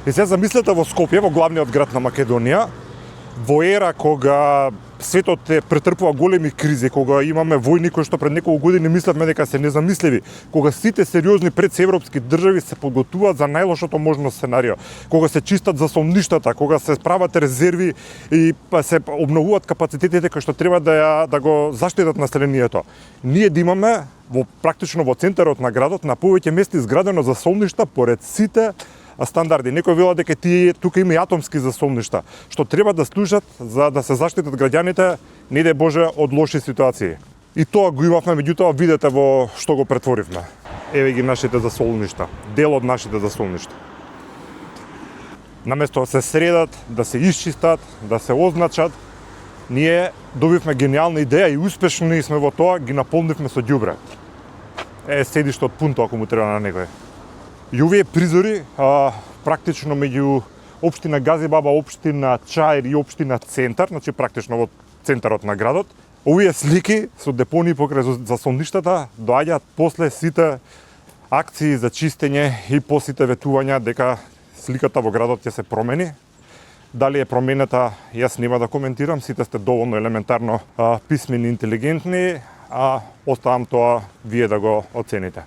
И се замислете во Скопје, во главниот град на Македонија, во ера кога светот претрпува големи кризи, кога имаме војни кои што пред неколку години мислевме дека се незамисливи, кога сите сериозни предсеевропски држави се подготвуваат за најлошото можно сценарио, кога се чистат засолништата, кога се прават резерви и се обновуваат капацитетите кои што треба да го заштитат населението. Ние да имаме практично во центарот на градот на повеќе места изградено засолништа поред сите стандарди. Некој вела дека тука има и атомски засолништа, што треба да служат за да се заштитат граѓаните, не дај Боже, од лоши ситуации. И тоа го имавме, меѓутоа видете во што го претворивме. Еве ги нашите засолништа, дел од нашите засолништа. Наместо да се средат, да се исчистат, да се означат, ние добивме гениална идеја и успешни сме во тоа, ги наполнивме со ѓубре. Седиште од пунто ако му треба на некој. И овие призори, практично меѓу општина Газибаба, општина Чаир и општина Центар, значи практично во центарот на градот, овие слики со депонии покрај засолништата доаѓаат после сите акции за чистење и по сите ветувања дека сликата во градот ќе се промени. Дали е променета, јас нема да коментирам, сите сте доволно елементарно писмени и интелигентни, оставам тоа вие да го оцените.